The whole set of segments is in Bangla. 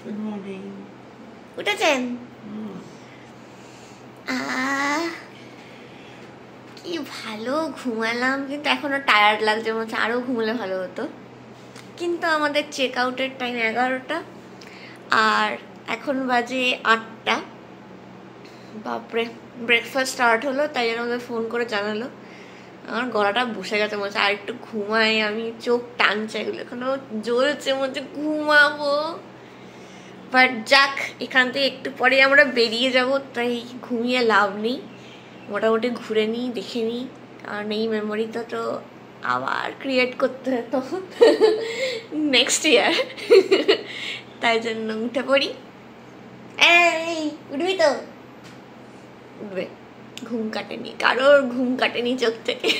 Good morning. উঠেছেন? কি ভালো ঘুমালাম, কিন্তু এখনো টায়ার্ড লাগছে, মনে হচ্ছে আরো ঘুমলে ভালো হতো। কিন্তু আমাদের চেক আউটের টাইম 11টা আর এখন বাজে 8টা। বাপরে, ব্রেকফাস্ট স্টার্ট হলো, তাই জন্য আমাদের ফোন করে জানালো। আমার গলাটা বসে গেছে, মনে হচ্ছে আর একটু ঘুমাই আমি, চোখ টানছে, এগুলো এখনো জ্বলছে, মনে হচ্ছে ঘুমাবো। বাট যাক, এখান থেকে একটু পরে আমরা বেরিয়ে যাব, তাই ঘুমিয়ে লাভ নেই। মোটামুটি ঘুরে নিই, দেখে নিই, কারণ এই মেমোরিটা তো আবার ক্রিয়েট করতে হতো নেক্সট ইয়ার। তাই জন্য উঠে পড়ি। এই উঠবি তো? উঠবে, ঘুম কাটেনি, কারোর ঘুম কাটেনি চোখ থেকে।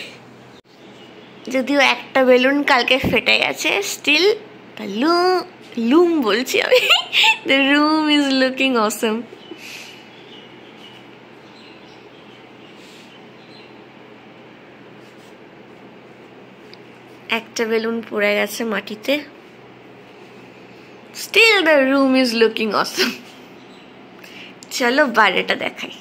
যদিও একটা বেলুন কালকে ফেটে গেছে, স্টিল লুম বলছি আমি। The room is looking awesome. একটা বেলুন পড়ে গেছে মাটিতে, still the room is looking awesome. চলো বাইরেটা দেখাই।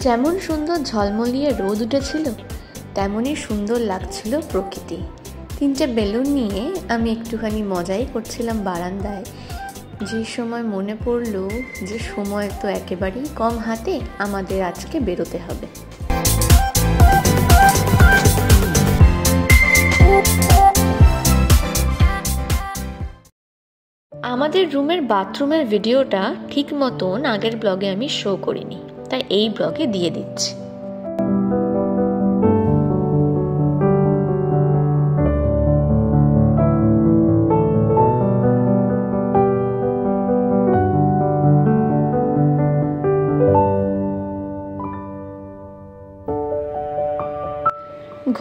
যেমন সুন্দর ঝলমলিয়ে রোদ উঠেছিল, তেমনই সুন্দর লাগছিল প্রকৃতি। 3টে বেলুন নিয়ে আমি একটুখানি মজাই করছিলাম বারান্দায়। যে সময় মনে পড়ল যে সময় তো একেবারেই কম হাতে, আমাদের আজকে বেরোতে হবে। আমাদের রুমের বাথরুমের ভিডিওটা ঠিক মতন আগের ব্লগে আমি শো করিনি, তাই এই ব্লগে দিয়ে দিচ্ছি।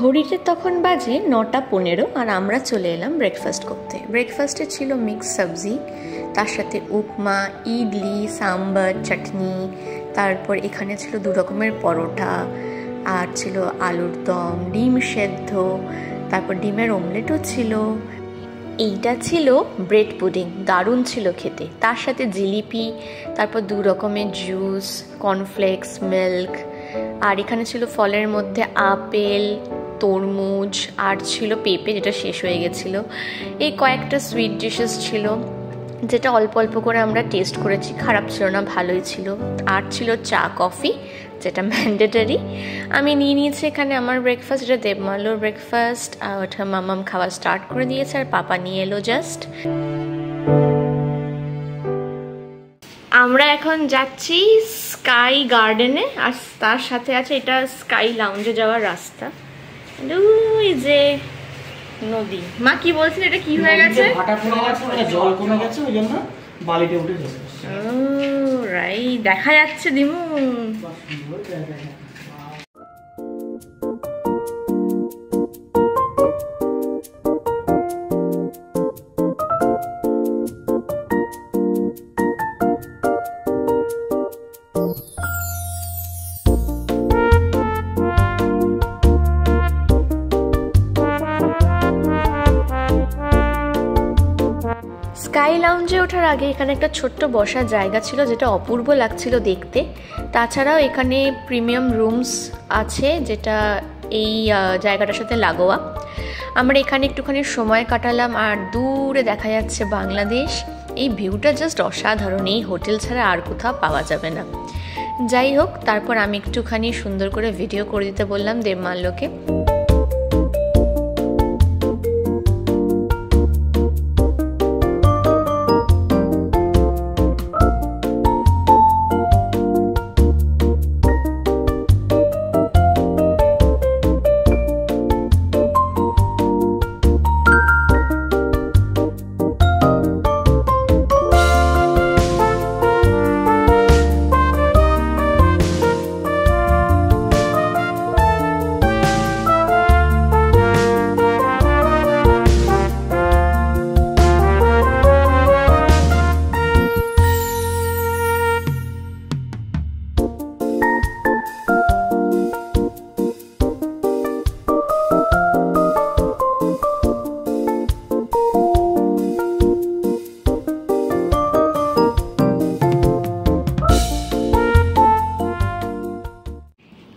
ঘড়িতে তখন বাজে 9:15 আর আমরা চলে এলাম ব্রেকফাস্ট করতে। ব্রেকফাস্টে ছিল মিক্স সবজি, তার সাথে উপমা, ইডলি, সাম্বার, চাটনি, তারপর এখানে ছিল 2 রকমের পরোটা, আর ছিল আলুর দম, ডিম সেদ্ধ, তারপর ডিমের অমলেটও ছিল। এইটা ছিল ব্রেড পুডিং, দারুণ ছিল খেতে। তার সাথে জিলিপি, তারপর 2 রকমের জুস, কর্নফ্লেক্স, মিল্ক, আর এখানে ছিল ফলের মধ্যে আপেল, তরমুজ, আর ছিল পেঁপে, যেটা শেষ হয়ে গেছিল। এই কয়েকটা সুইট ডিশেস ছিল, যেটা অল্প অল্প করে আমরা টেস্ট করেছি, খারাপ ছিল না, ভালোই ছিল। আর ছিল চা কফি, যেটা ম্যান্ডেটারি। আমি নিয়ে নিয়েছি এখানে আমার ব্রেকফাস্ট, এটা দেবমালোর ব্রেকফাস্ট। আর ওটা মামাম খাওয়া স্টার্ট করে দিয়েছে, আর পাপা নিয়ে এলো জাস্ট। আমরা এখন যাচ্ছি স্কাই গার্ডেনে, আর তার সাথে আছে এটা স্কাই লাউঞ্জে যাওয়ার রাস্তা। ওই যে নদী। মা কি বলছেন, এটা কি হয়ে গেছে? ভাটা পড়ে গেছে, মানে জল কমে গেছে, ওই জন্য বালিতে উঠে গেছে। ও রাইট, দেখা যাচ্ছে দিমু। স্কাই লাউঞ্জে ওঠার আগে এখানে একটা ছোট্ট বসার জায়গা ছিল, যেটা অপূর্ব লাগছিল দেখতে। তাছাড়াও এখানে প্রিমিয়াম রুমস আছে, যেটা এই জায়গাটার সাথে লাগোয়া। আমরা এখানে একটুখানি সময় কাটালাম, আর দূরে দেখা যাচ্ছে বাংলাদেশ। এই ভিউটা জাস্ট অসাধারণ, এই হোটেল ছাড়া আর কোথাও পাওয়া যাবে না। যাই হোক, তারপর আমি একটুখানি সুন্দর করে ভিডিও করে দিতে বললাম দেবমাল্যকে।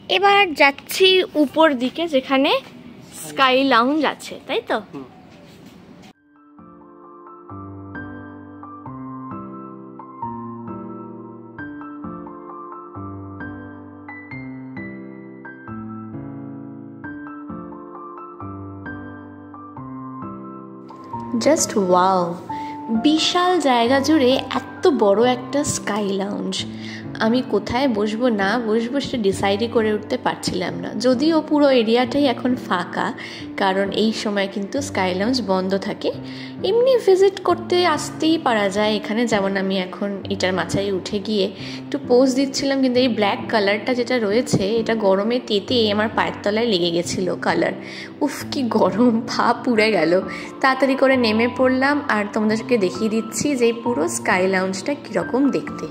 এবার যাচ্ছি উপর দিকে যেখানে স্কাই লাউঞ্জ আছে, তাই তো? জাস্ট ওয়াও, বিশাল জায়গা জুড়ে এত বড় একটা স্কাই লাউঞ্জ। আমি কোথায় বসবো না বসবো সেটা ডিসাইডই করে উঠতে পারছিলাম না, যদিও পুরো এরিয়াটাই এখন ফাঁকা, কারণ এই সময় কিন্তু স্কাই লাউঞ্জ বন্ধ থাকে। এমনি ভিজিট করতে আসতেই পারা যায় এখানে, যেমন আমি এখন এটার মাথায় উঠে গিয়ে একটু পোজ দিচ্ছিলাম, কিন্তু এই ব্ল্যাক কালারটা যেটা রয়েছে এটা গরমে তেতে আমার পায়ের তলায় লেগে গেছিলো কালার। উফ কি গরম, পা পুড়ে গেল। তাড়াতাড়ি করে নেমে পড়লাম আর তোমাদেরকে দেখিয়ে দিচ্ছি যে এই পুরো স্কাই লাউঞ্জটা কীরকম দেখতে।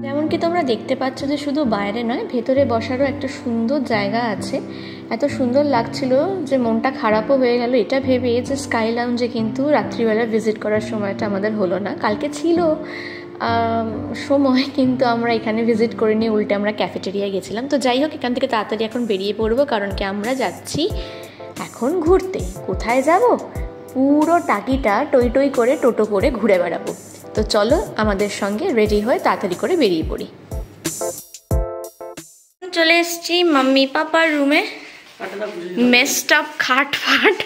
যেমনকি তোমরা দেখতে পাচ্ছ যে শুধু বাইরে নয়, ভেতরে বসারও একটা সুন্দর জায়গা আছে। এত সুন্দর লাগছিল যে মনটা খারাপও হয়ে গেল এটা ভেবে যে স্কাই লাউঞ্জে কিন্তু রাত্রিবেলা ভিজিট করার সময়টা আমাদের হলো না। কালকে ছিল সময়, কিন্তু আমরা এখানে ভিজিট করিনি, উল্টে আমরা ক্যাফেটেরিয়ায় গেছিলাম। তো যাই হোক, এখান থেকে তাড়াতাড়ি এখন বেরিয়ে পড়বো, কারণ কি আমরা যাচ্ছি এখন ঘুরতে। কোথায় যাব? পুরো টাকিটা টই টই করে টোটো করে ঘুরে বেড়াবো। তো চলো আমাদের সঙ্গে রেডি হয়ে তাড়াতাড়ি করে বেরিয়ে পড়ি। চলে এসছি মাম্মি পাপার রুমে, মেসড আপ খাট ফাট,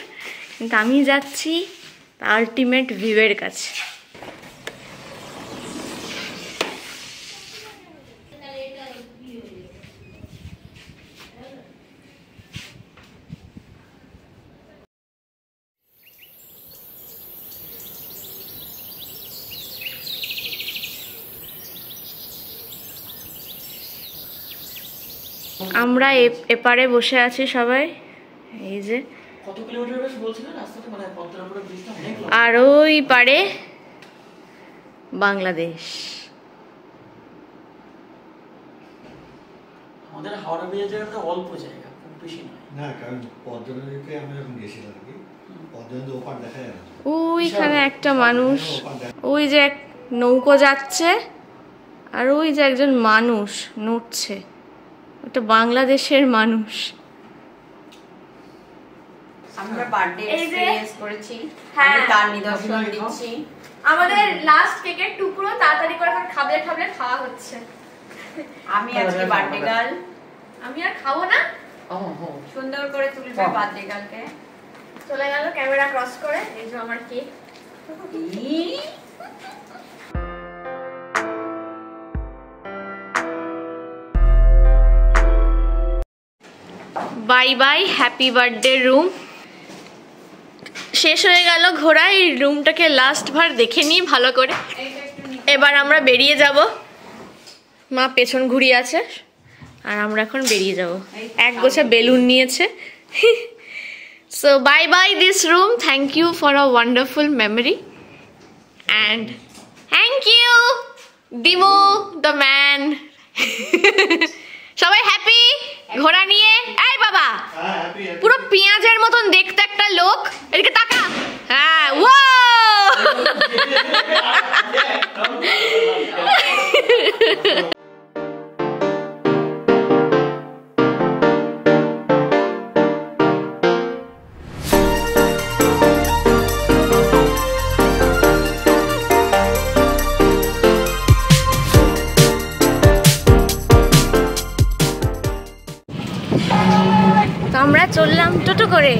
কিন্তু আমি যাচ্ছি আলটিমেট ভিউয়ের কাছে। আমরা এপারে বসে আছি সবাই, এই যে, কত কিলোমিটার বেশ বলছিলেন রাস্তাটা, মানে পদ্মনাভপুরের ব্রিজটা অনেক লম্বা। আর ওই পারে বাংলাদেশ। আমাদের হাওড়া ব্রিজের জায়গাটা অল্প জায়গা, খুব বেশি নয়। না, কারণ পদ্মনাভপুরে আমরা যখন গেছিলাম আর কি, পদ্মনাভপুর ওপার দেখা যায় না। ওইখানে একটা মানুষ, ওই যে এক নৌকো যাচ্ছে, আর ওই যে একজন মানুষ নড়ছে, ওটা বাংলাদেশের মানুষ। আমরা বার্থডে এক্সপেরিয়েন্স করেছি, হ্যাঁ, আমি তার নিদর্শন দিচ্ছি। আমাদের লাস্ট কেকের টুকরো তাড়াতাড়ি করে এখন খাবলে খাবলে খাওয়া হচ্ছে। আমি আজকে বার্থডে গার্ল, আমি আর খাবো না। সুন্দর করে তুলবে বার্থডে গার্লকে। চলে গেল ক্যামেরা ক্রস করে, এই যে আমার cake. Bye bye, happy birthday room. শেষ হয়ে গেল ঘোরা, এই রুমটাকে লাস্ট বার দেখে নিই ভালো করে। এবার আমরা বেরিয়ে যাব, মা পেছন ঘুরিয়ে আছে, আর আমরা এখন বেরিয়ে যাব। এক গোছা বেলুন নিয়েছে। So bye bye this room, thank you for a wonderful memory, and thank you ডিমো দ্য ম্যান। সবাই হ্যাপি ঘোড়া নিয়ে? এই বাবা, পুরো পেঁয়াজের মতন দেখতে একটা লোক, এদিকে তাকা। হ্যাঁ, ও আমরা চললাম টোটো করে।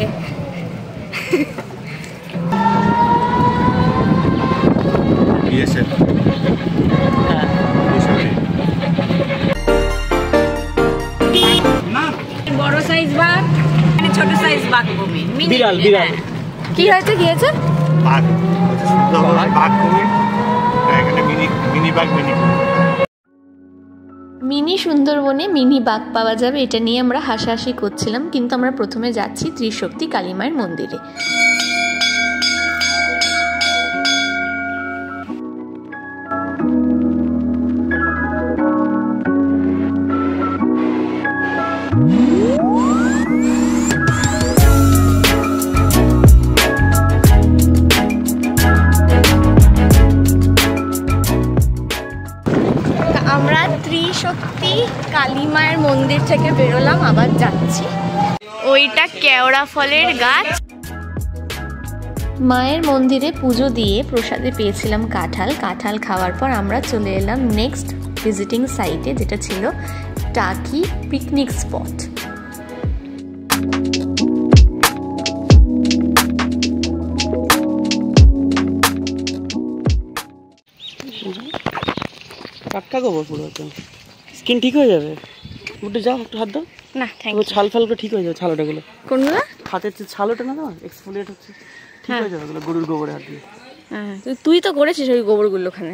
বড় সাইজ বা ছোট সাইজ পুলিশ বাঘ কুমির বিড়াল বিড়াল কি হয়েছে কি হয়েছে? বাঘ বাঘ কুমির এখানে মিনি বাঘ মিনি মিনি সুন্দরবনে মিনি বাঘ পাওয়া যাবে এটা নিয়ে আমরা হাসাহাসি করছিলাম, কিন্তু আমরা প্রথমে যাচ্ছি ত্রিশক্তি কালী মায়ের মন্দিরে। আমরা ত্রিশক্তি কালী মায়ের মন্দির থেকে বেরোলাম, আবার যাচ্ছি। ওইটা কেওড়া ফলের গাছ। মায়ের মন্দিরে পুজো দিয়ে প্রসাদে পেয়েছিলাম কাঁঠাল। কাঁঠাল খাওয়ার পর আমরা চলে এলাম নেক্সট ভিজিটিং সাইটে, যেটা ছিল টাকি পিকনিক স্পট। টাটকা গোবর পুরো একদম, স্কিন ঠিক হয়ে যাবে। একটু যাও, একটু হাত দাও না থ্যাংক ইউ। ছাল ফালগুলো ঠিক হয়ে যাবে, ছালোটাগুলো কোনগুলো? হাতের যে ছালোটা না তোমার এক্সফোলিয়েট হচ্ছে, ঠিক হয়ে যাবে ওগুলো গরুর গোবরে হাত দিয়ে। হ্যাঁ তুই তো করেছিস ওই গোবরগুলো ওখানে।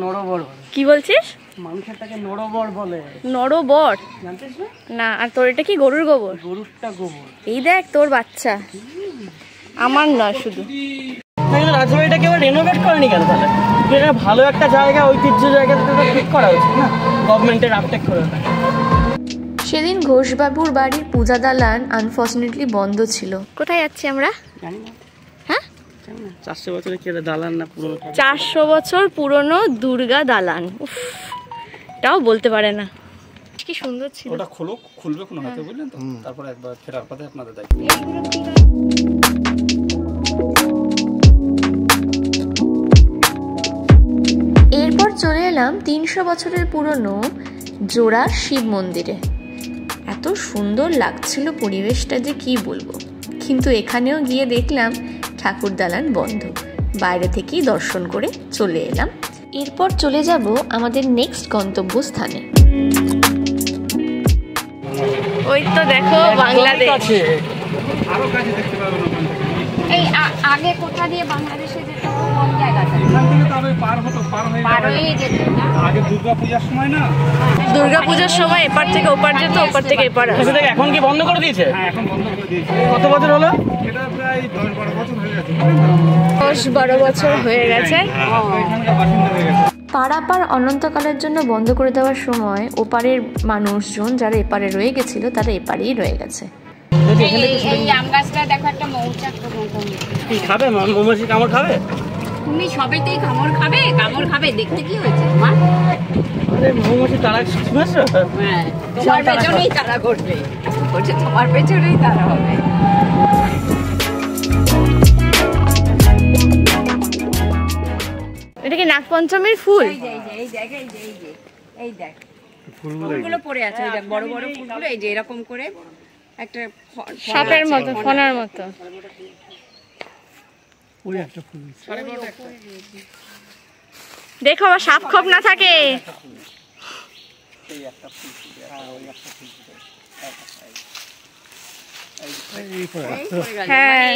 নরবর বলে। কি বলছিস? মানুষেরটাকে নরবর বলে। নরবর? জানতিস না? না। আর তোর এটা কি গরুর গোবর? গরুরটা গোবর। এই দেখ তোর বাচ্চা, আমার নয় শুধু। রাজবাড়িটাকে আবার রেনোভেট করেনি কেন তাহলে? এটা ভালো একটা জায়গা, ঐতিহ্য জায়গাতে তো ঠিক করা উচিত না, গভর্নমেন্টের আপটেক করে। সেদিন ঘোষবাবুর বাড়ির পূজা দালান আনফর্চুনেটলি বন্ধ ছিল। কোথায় যাচ্ছি আমরা? জানি না। হ্যাঁ 400 বছরের কি দালান না পুরনো? 400 বছর পুরনো দুর্গা দালান। উফ, এটাও বলতে পারে না। কি সুন্দর ছিল। ওটা খুলবে কোনো হাতে, বুঝলেন তো? তারপর একবার ফেরার পথে আপনাদের দেখবেন। এরপর চলে এলাম 300 বছরের পুরনো জোড়া শিব মন্দিরে। এত সুন্দর লাগছিল পরিবেশটা যে কি বলবো, কিন্তু এখানেও গিয়ে দেখলাম ঠাকুর দালান বন্ধ। বাইরে থেকেই দর্শন করে চলে এলাম। এরপর চলে যাব আমাদের নেক্সট গন্তব্য স্থানে। ওই তো দেখো বাংলাদেশ। আরো কাছে দেখতে পাবেন ওখান থেকে। এই আগে কোথা দিয়ে বাংলাদেশে যেত, কোন জায়গাটা? এখান থেকে তবে পার হয়ে যেত না? আগে দুর্গা পূজার সময় না, দুর্গাপূজার সময় এপার থেকে ওপার যেত, ওপার থেকে এপার আসতো। এখন কি বন্ধ করে দিয়েছে? হ্যাঁ এখন বন্ধ করে দিয়েছে। কত বছর হলো? এটা প্রায় 10-12 বছর হয়ে গেছে। 10-12 বছর হয়ে গেছে। এখানকার বাসিন্দা হয়ে গেছে। পারাপার অনন্তকালের জন্য বন্ধ করে দেওয়ার সময় ওপারের মানুষজন যারা এপারে রয়ে গেছিল তারা এপারেই রয়ে গেছে। এই আম গাছটা দেখো, একটা মৌচাক মতন। কি খাবে? মৌমাছি কামড় খাবে? তুমি সবেতেই কামড় খাবে, দেখতে কি হয়েছে তোমার? আরে মৌমাছি তারা শুনেছো? হ্যাঁ, তোমার পেছনেই তারা করবে, তোমার পেছনেই তারা হবে। এটা কি নাগপঞ্চমীর ফুল? এই দেখ ফুলগুলো পড়ে আছে, এই দেখ বড় বড় ফুলগুলো, এই যে এরকম করে একটা সাপের মতো, ফোনার মতো। ওই একটা ফুল। দেখো আবার সাপ খোপ না থাকে। হ্যাঁ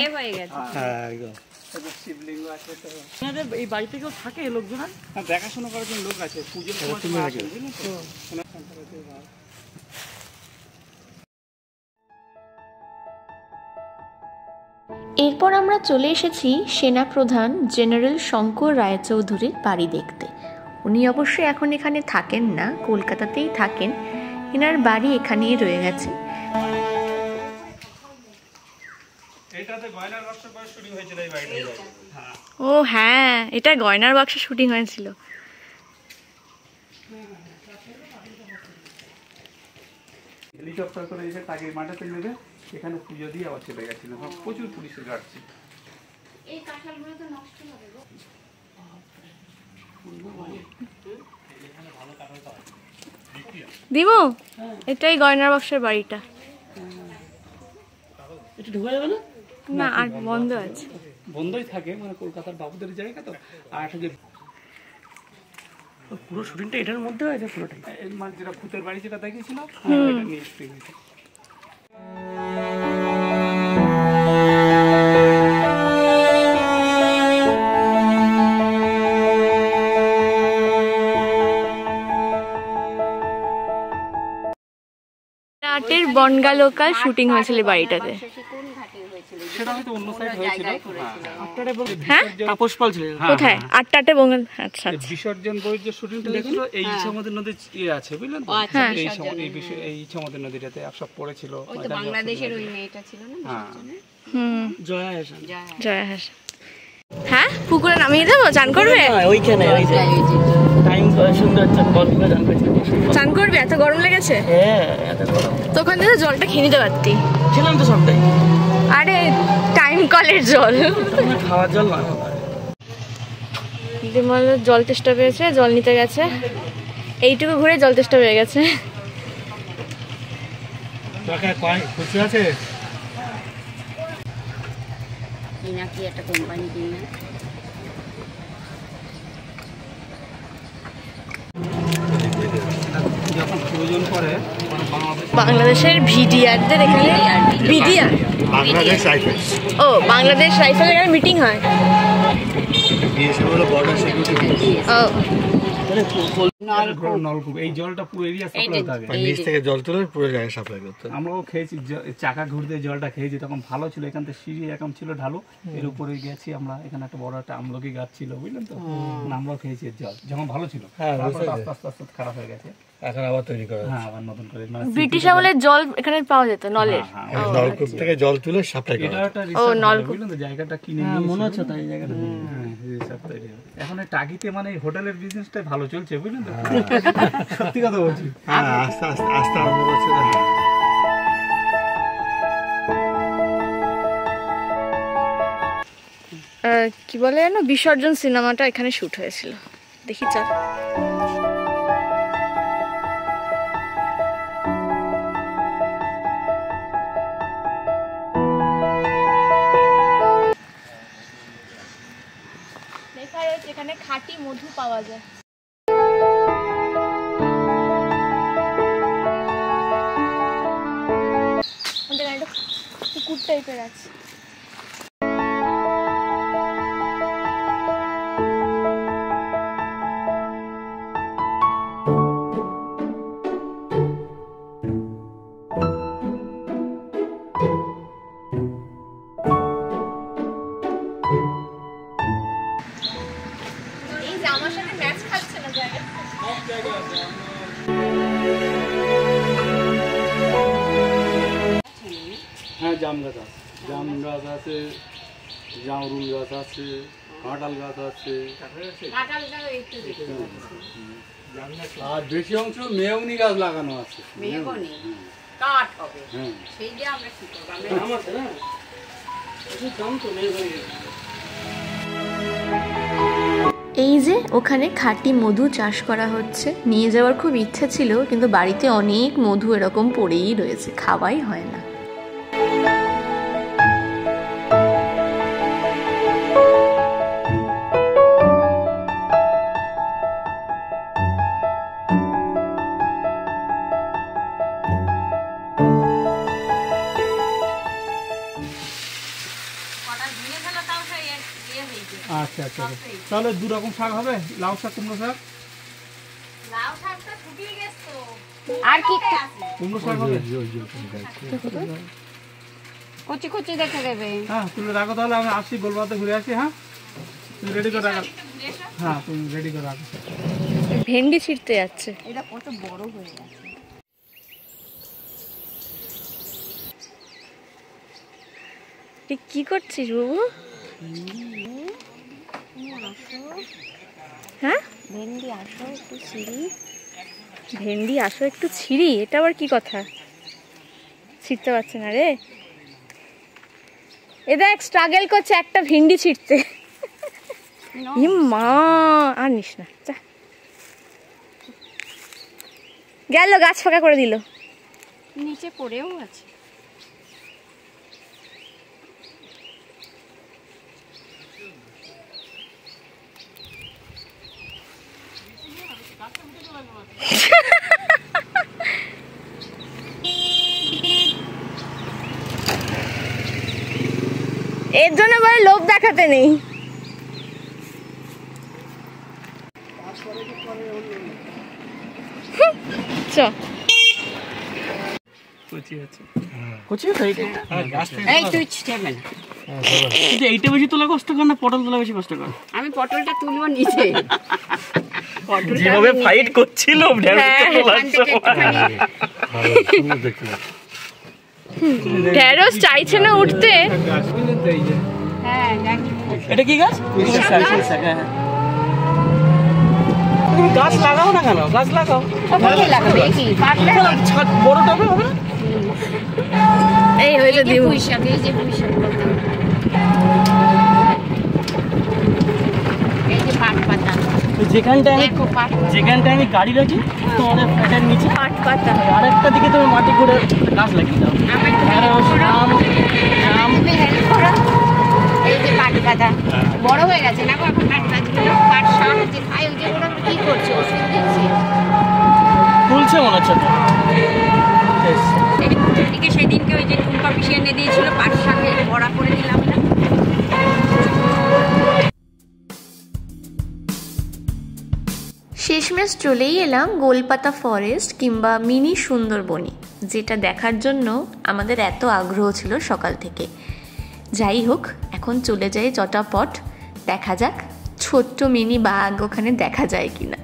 এই বাড়িতে কেউ থাকে লোকজন? দেখাশোনা করার জন্য লোক আছে, পুজোর সময় আসে, বুঝলেন তো? এরপর আমরা চলে এসেছি সেনাপ্রধান জেনারেল শঙ্কর রায়চৌধুরীর বাড়ি দেখতে। উনি অবশ্যই এখন এখানে থাকেন না, কলকাতাতেই থাকেন। এনার বাড়ি এখানেই রয়ে গেছে। এটাতে গয়নার বাক্স করে শুটিং হয়েছিল এই বাড়িতে। ও হ্যাঁ, এটা গয়নার বাক্স শুটিং হয়েছিল। হেলিকপ্টার করে এসে টাকির মাঠেতে নেবে, এখানে পুজো দিয়ে আবার চলে গেছিল। প্রচুর পুলিশের গার্ড ছিল। এই কাঁঠালগুলো তো নষ্ট হবে গো। দিব এটাই গয়নার বাক্সের বাড়িটা। এটা ঢুকে যাবে না? না আর বন্ধ আছে, বন্ধই থাকে, মানে কলকাতার বাবুদের জায়গা তো। আর একটা যে পুরো শুটিংটা এটার মধ্যে হয়েছে পুরোটাই। মানে যেটা ভূতের বাড়ি যেটা দেখিয়েছিল, এটা নিয়ে শুটিং হয়েছে। বনগা লোকাল শুটিং হয়েছিল বাড়িটাতে। সেটা হয়তো অন্য সাইড হয়েছিল। হ্যাঁ তাপস পাল ছিল কোথায়? 8টা বঙ্গাল। আচ্ছা বিসর্জন বইয়ের যে শুটিংটা দেখলো এই ইছামতি নদীর আছে বুঝলেন তো, এই ইছামতি নদীটাতে সব পড়েছিল। বাংলাদেশের ওই মেয়েটা ছিল না বিসর্জনে? জয়া হাসান। জয়া হাসান। হ্যাঁ পুকুরে নামিয়ে দেবো? চান করবে? ওইখানে ওই যে টাইম সুন্দর গল্পে জানতে চান করবে? এত গরম লেগেছে? হ্যাঁ এত গরম তো ওখান থেকে জলটা খেয়ে নিতে পারতি। ছিলাম তো সবটাই। আরে টাইম কলের জল, খাওয়ার জল না। বিমল জল তেষ্টা পেয়েছে, জল নিতে গেছে। এইটুকু ঘুরে জল তেষ্টা পেয়ে গেছে। খুশি আছে নাকি একটা কোম্পানি কিনে যখন প্রয়োজন পড়ে বাংলাদেশের ভিডিআরদের এখানে ভিডিআর বাংলাদেশ রাইফেলস ও বাংলাদেশ রাইফেল এখানে মিটিং হয়। বিএসএফ হলো বর্ডার সিকিউরিটি ও নলকূপ, এই জলটা পুরো এরিয়া সাপ্লাই থাকে। নিচ থেকে জল তুলে পুরো জায়গায় সাপ্লাই করতে। আমরাও খেয়েছি, চাকা ঘুরতে জলটা খেয়েছি, তখন ভালো ছিল। এখান থেকে সিঁড়ি এখন ছিল ঢালু, এর উপরে গেছি আমরা। এখানে একটা বড় একটা আমলকি গাছ ছিল বুঝলেন তো, আমরাও খেয়েছি এর জল যখন ভালো ছিল। তারপরে আস্তে আস্তে আস্তে খারাপ হয়ে গেছে, এখন আবার তৈরি করা হ্যাঁ আবার নতুন করে। ব্রিটিশ আমলের জল এখানে পাওয়া যেত নলের। নলকূপ থেকে জল তুলে সাপ্লাই করা। এটা একটা রিসার্চ বুঝলেন তো, জায়গাটা কিনে নিয়ে মনে হচ্ছে তাই জায়গাটা রিসার্চ তৈরি হবে। এখন এই টাকিতে মানে হোটেলের বিজনেসটাই ভালো চলছে বুঝলেন তো, সত্যি কথা বলছি। হ্যাঁ আস্তে আস্তে আস্তে আরম্ভ করছে। কি বলে যেন বিসর্জন সিনেমাটা এখানে শুট হয়েছিল, দেখি চল। লেখা রয়েছে এখানে খাঁটি মধু পাওয়া যায়। কুকুর টাইপের আছে। আমার সাথে ম্যাচ খাচ্ছে না জায়গা। হ্যাঁ জাম গাছ আছে, জাম গাছ আছে, জামরুল গাছ আছে, কাঁঠাল গাছ আছে, আর বেশি অংশ মেয়নি গাছ লাগানো আছে। কাঠ হবে হ্যাঁ সেই যে আমরা কি করব, এই যে ওখানে খাঁটি মধু চাষ করা হচ্ছে, নিয়ে যাওয়ার খুব ইচ্ছা ছিল, কিন্তু বাড়িতে অনেক মধু এরকম পড়েই রয়েছে, খাওয়াই হয় না। আচ্ছা আচ্ছা, তাহলে দু রকম শাক হবে, লাউ শাক, কুমড়ো শাক। আর কি কুমড়ো শাক হবে, কচি কচি দেখে দেবে। হ্যাঁ তুমি রাখো, তাহলে আমি আসছি, গোলবাতে ঘুরে আসি। হ্যাঁ তুমি রেডি করে রাখো, হ্যাঁ তুমি রেডি করে রাখো। ভেন্ডি ছিঁড়তে যাচ্ছে। এটা কত বড় হয়ে গেছে। কি করছিস বাবু? হ্যাঁ ভেন্ডি আসো একটু ছিঁড়ি। ভেন্ডি আসো একটু ছিঁড়ি, এটা আবার কি কথা? ছিঁড়তে পারছে না রে, এ দেখ স্ট্রাগল করছে একটা ভেন্ডি ছিঁড়তে। মা আর নিস না, যা গেল, গাছ ফাঁকা করে দিল। নিচে পড়েও আছে। এর জন্য বলে লোভ দেখাতে নেই। চ কচি আছে। কচি তো এইটা। এই তুই ছেড়ে না। কিন্তু এইটা বেশি তোলা কষ্টকর না পটল তোলা বেশি কষ্টকর? আমি পটলটা তুলবো নিচে। পটলটা যেভাবে ফাইট করছিল ঢেঁড়স চাইছে না উঠতে। হ্যাঁ এটা কি গাছ? তুমি গাছ লাগাও না কেন? গাছ লাগাও। লাগাবে কি পারলে ছাদ বড় টবে হবে না? এই হইলো এই যে পুঁই শাক, এই যে পুঁই শাক বলতে। এই যে পাট পাতা, যেখানটায় দেখো পাট আমি গাড়ি রাখি তোমাদের ফ্ল্যাটের নিচে পাট পাতা। আরেকটা দিকে তুমি মাটি করে গাছ লাগিয়ে দাও। আমার ঢেঁড়স, আম, আম। তুমি হেল্প করো। এই যে পাট পাতা বড় হয়ে গেছে না গো এখন পাট গাছগুলো। পাট শাক যে খাই ওই যেগুলো কি করছে ওষুধ দিচ্ছে। ফুলছে মনে হচ্ছে তো। এই দিকে সেদিনকে ওই যে টুম্পা পিসি এনে দিয়েছিল পাট শাকে বড়া করে দিলাম না। শেষমেশ চলেই এলাম গোলপাতা ফরেস্ট কিংবা মিনি সুন্দরবনে, যেটা দেখার জন্য আমাদের এত আগ্রহ ছিল সকাল থেকে। যাই হোক, এখন চলে যাই চটাপট, দেখা যাক ছোট্ট মিনি বাঘ ওখানে দেখা যায় কিনা।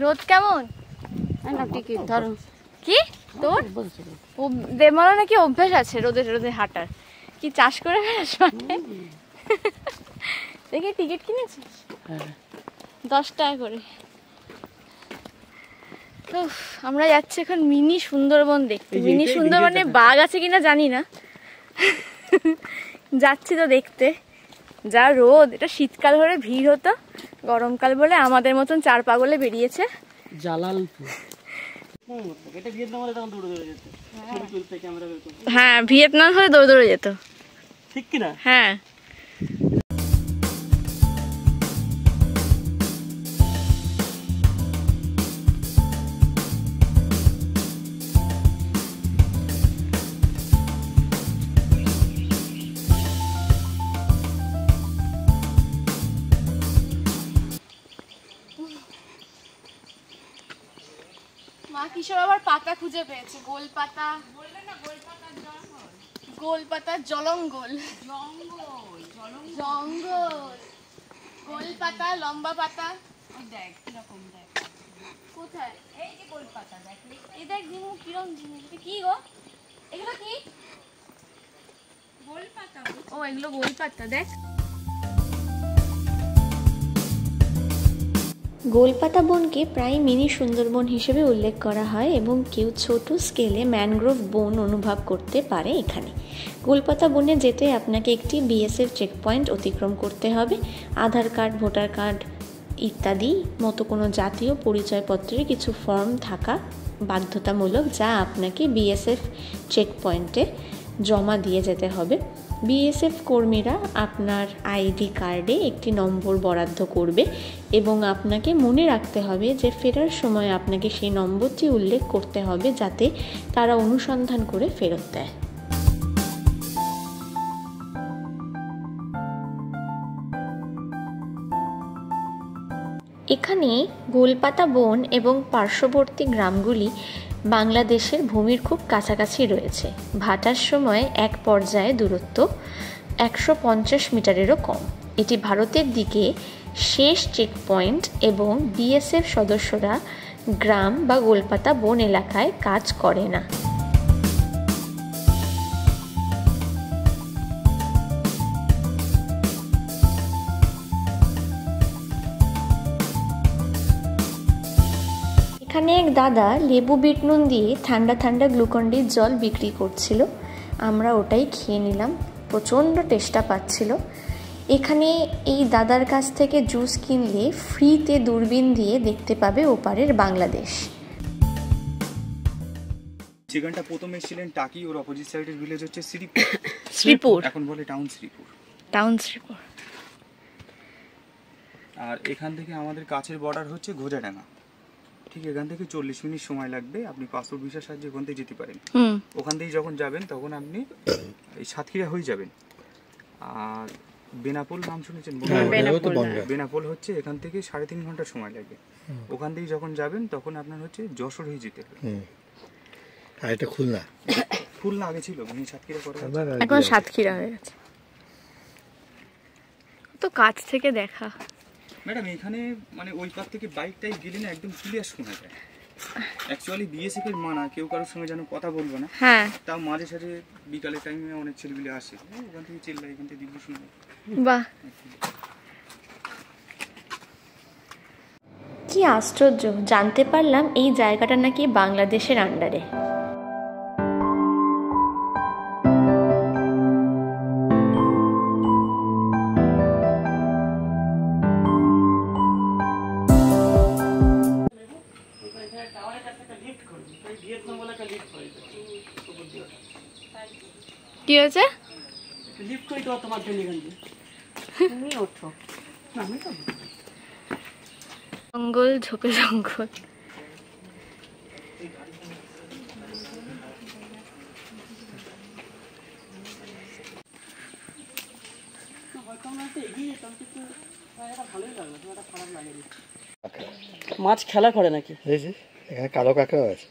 রোদ কেমন? না টিকিট ধরো। কি তোর দেমারও নাকি অভ্যাস আছে রোদে রোদে হাঁটার? কি চাষ করে বেড়াস মানে? দেখি টিকিট কিনেছিস? 10 টাকা করে। উফ, আমরা যাচ্ছি এখন মিনি সুন্দরবন দেখতে। মিনি সুন্দরবনে বাঘ আছে কিনা জানি না, যাচ্ছি তো দেখতে। যা রোদ, এটা শীতকাল হলে ভিড় হতো, গরমকাল বলে আমাদের মতন 4 পাগলে বেরিয়েছে। জালালপুর। এটা ভিয়েতনাম হলে তখন দৌড়ে দৌড়ে যেত। ছবি তুলতে ক্যামেরা বের করতে। হ্যাঁ, ভিয়েতনাম হলে দৌড়ে দৌড়ে যেত। ঠিক কি না? হ্যাঁ। মা কিশোর আবার পাতা খুঁজে পেয়েছে, গোল পাতা। গোল পাতা জলঙ্গল, জঙ্গল, গোল পাতা, লম্বা পাতা। দেখ কিরকম দেখ কোথায়? এই যে গোল পাতা দেখ। এই দেখ দিমু কিরম জিনিস। এটা কি গো? এগুলো কি? গোল পাতা ও, এগুলো গোল পাতা। দেখ, গোলপাতা বনকে প্রায় মিনি সুন্দরবন হিসেবে উল্লেখ করা হয় এবং কেউ ছোট স্কেলে ম্যানগ্রোভ বন অনুভব করতে পারে এখানে। গোলপাতা বনে যেতে আপনাকে একটি বিএসএফ চেকপয়েন্ট অতিক্রম করতে হবে। আধার কার্ড, ভোটার কার্ড ইত্যাদি মতো কোনো জাতীয় পরিচয়পত্রের কিছু ফর্ম থাকা বাধ্যতামূলক, যা আপনাকে বিএসএফ চেকপয়েন্টে জমা দিয়ে যেতে হবে। বিএসএফ কর্মীরা আপনার আইডি কার্ডে একটি নম্বর বরাদ্দ করবে এবং আপনাকে মনে রাখতে হবে যে ফেরার সময় আপনাকে সেই নম্বরটি উল্লেখ করতে হবে, যাতে তারা অনুসন্ধান করে ফেরত দেয়। এখানে গোলপাতা বন এবং পার্শ্ববর্তী গ্রামগুলি বাংলাদেশের ভূমির খুব কাছাকাছি রয়েছে। ভাটার সময় এক পর্যায়ে দূরত্ব 150 মিটারেরও কম। এটি ভারতের দিকে শেষ চেকপয়েন্ট এবং বিএসএফ সদস্যরা গ্রাম বা গোলপাতা বন এলাকায় কাজ করে না। এখানে এক দাদা লেবু বিট নুন দিয়ে ঠান্ডা ঠান্ডা গ্লুকন্ডির জল বিক্রি করছিল। আমরা ওটাই খেয়ে নিলাম, প্রচণ্ড টেস্টটা পাচ্ছিল। এখানে এই দাদার কাছ থেকে জুস কিনলে ফ্রিতে দূরবীন দিয়ে দেখতে পাবে ওপারের বাংলাদেশ। যেখানটা প্রথমে ছিলেন টাকি, ওর অপোজিট সাইডের ভিলেজ হচ্ছে শ্রীপুর। শ্রীপুর এখন বলে টাউন শ্রীপুর। টাউন শ্রীপুর। আর এখান থেকে আমাদের কাছের বর্ডার হচ্ছে ঘোজাডাঙ্গা। ঠিক এখান থেকে 40 মিনিট সময় লাগবে, আপনি পাসপোর্ট ভিসার সাহায্যে ওখান থেকে যেতে পারেন। ওখান থেকে যখন যাবেন তখন আপনি এই সাতক্ষীরা হয়ে যাবেন। আর বেনাপোল নাম শুনেছেন? বেনাপোল হচ্ছে এখান থেকে 3.5 ঘন্টা সময় লাগে। ওখান থেকে যখন যাবেন তখন আপনার হচ্ছে যশোর হয়ে যেতে হবে। আর এটা খুলনা আগে ছিল, সাতক্ষীরা করে এখন সাতক্ষীরা হয়ে গেছে। তো কাছ থেকে দেখা ম্যাডাম, এখানে মানে ওই পার থেকে বাইকটাই গেলে না একদম ক্লিয়ার শোনা যায়। অ্যাকচুয়ালি বিএসএফ এর মানা কেউ কারোর সঙ্গে যেন কথা বলবে না। হ্যাঁ, তাও মাঝে সাঝে বিকালের টাইমে অনেক ছেলেগুলো আসে, ওখান থেকে চিল্লাই, এখান থেকে দিব্য শোনা। বাহ, কি আশ্চর্য, জানতে পারলাম এই জায়গাটা নাকি বাংলাদেশের আন্ডারে। কি হয়েছে? লিফট করি তো তোমার জন্য এখান থেকে। তুমি ওঠো। না, আমি তো জঙ্গল, ঝোপে জঙ্গল। মাছ খেলা করে নাকি? এখানে কালো কাঁকড়া আছে,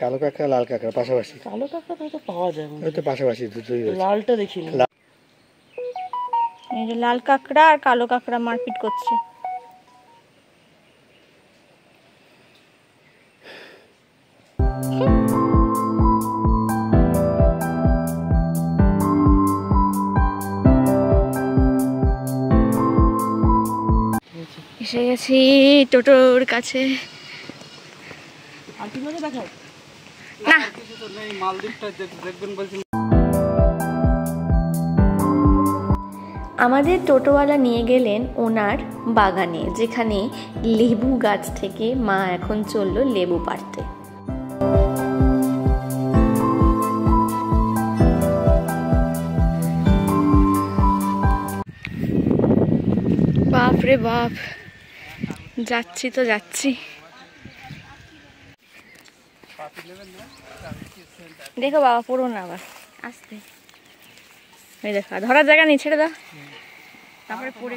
কালো কাঁকড়া লাল কাঁকড়া পাশাপাশি। কালো কাঁকড়া তো পাওয়া যায়, ওই তো পাশাপাশি দুটোই আছে। লালটা দেখিনি। এই যে লাল কাঁকড়া আর কালো কাঁকড়া মারপিট করছে। এসে গেছি টোটোর কাছে। আর কি করে দেখাও? না, মালদ্বীপটা দেখবেন বলছেন। আমাদের টোটোওয়ালা নিয়ে গেলেন ওনার বাগানে, যেখানে লেবু গাছ থেকে মা এখন চললো লেবু পাড়তে। বাপ রে বাপ, যাচ্ছি তো যাচ্ছি। দেখো বাবা, পড়ো না আবার, আসতে। এই দেখো, ধরার জায়গা নেই, ছেড়ে দাও, তারপরে পড়ে।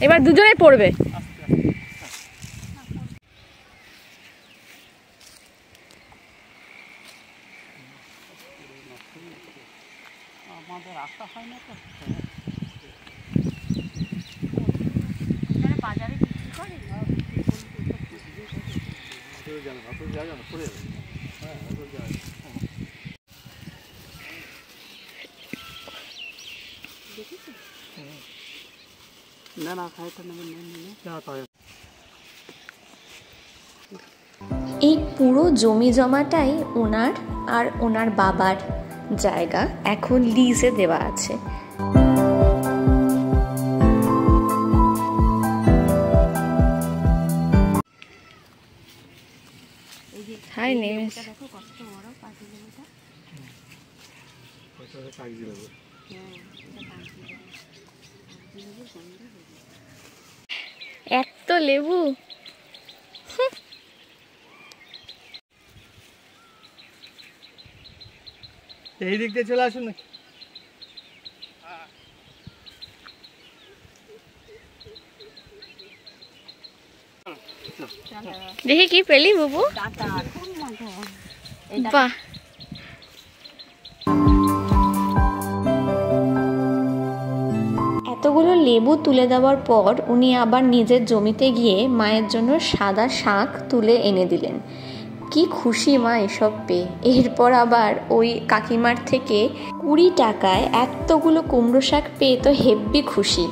এবার দুজনেই পড়বে। আমাদের রাস্তা হয় না তো। বাজারে বিক্রি করে না না, খাইতে নেবেন না। এই পুরো জমি জমাটাই ওনার আর ওনার বাবার জায়গা, এখন লিজে দেওয়া আছে। হাই নেমেস, এত লেবু। এই দিক দিয়ে চলে আসুন নাকি? দেখি কি পেলি বাবু? বাহ, এতগুলো লেবু তুলে দেওয়ার পর উনি আবার নিজের জমিতে গিয়ে মায়ের জন্য সাদা শাক তুলে এনে দিলেন। কি খুশি মা এসব পেয়ে। এরপর আবার ওই কাকিমার থেকে 20 টাকায় এতগুলো কুমড়ো শাক পেয়ে তো হেব্বি খুশি।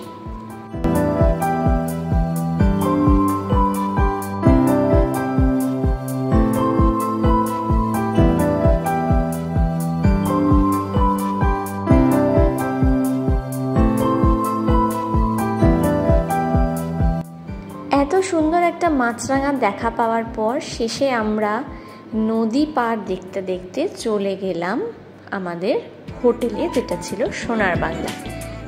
এত সুন্দর একটা মাছরাঙা দেখা পাওয়ার পর শেষে আমরা নদী পার দেখতে দেখতে চলে গেলাম আমাদের হোটেলে, যেটা ছিল সোনার বাংলা।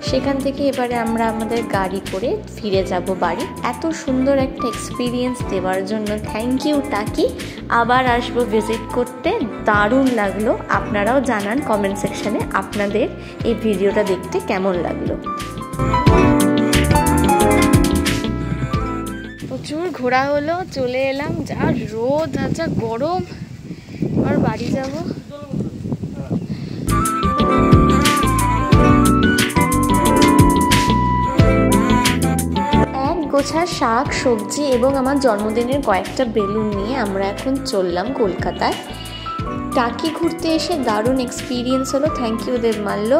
সেখান থেকে এবারে আমরা আমাদের গাড়ি করে ফিরে যাব বাড়ি। এত সুন্দর একটা এক্সপিরিয়েন্স দেওয়ার জন্য থ্যাংক ইউ টাকি। আবার আসবো ভিজিট করতে, দারুণ লাগলো। আপনারাও জানান কমেন্ট সেকশনে আপনাদের এই ভিডিওটা দেখতে কেমন লাগলো। প্রচুর ঘোরা হলো, চলে এলাম। যা রোদ আর যা গরম, এবার বাড়ি যাব। গোছা শাক সবজি এবং আমার জন্মদিনের কয়েকটা বেলুন নিয়ে আমরা এখন চললাম কলকাতায়। টাকি ঘুরতে এসে দারুণ এক্সপিরিয়েন্স হলো। থ্যাংক ইউ দেবমাল্য,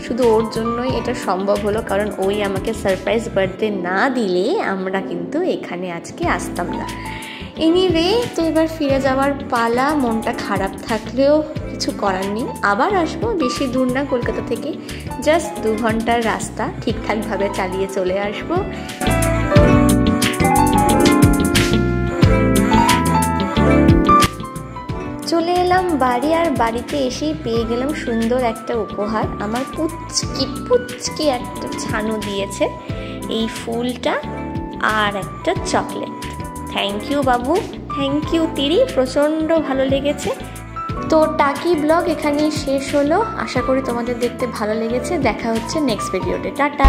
শুধু ওর জন্যই এটা সম্ভব হলো, কারণ ওই আমাকে সারপ্রাইজ বার্থডে না দিলে আমরা কিন্তু এখানে আজকে আসতাম না। এনিওয়ে, তো এবার ফিরে যাওয়ার পালা। মনটা খারাপ থাকলেও কিছু করার নেই, আবার আসবো। বেশি দূর না কলকাতা থেকে, জাস্ট 2 ঘন্টার রাস্তা, ঠিকঠাকভাবে চালিয়ে চলে আসবো। চলে এলাম বাড়ি, আর বাড়িতে এসেই পেয়ে গেলাম সুন্দর একটা উপহার। আমার পুচকি একটা ছানু দিয়েছে, এই ফুলটা আর একটা chocolate. Thank you Babu, thank you তিরি, প্রচণ্ড ভালো লেগেছে। তো টাকি ব্লগ এখানেই শেষ হলো। আশা করি তোমাদের দেখতে ভালো লেগেছে। দেখা হচ্ছে নেক্সট ভিডিওতে। টাটা।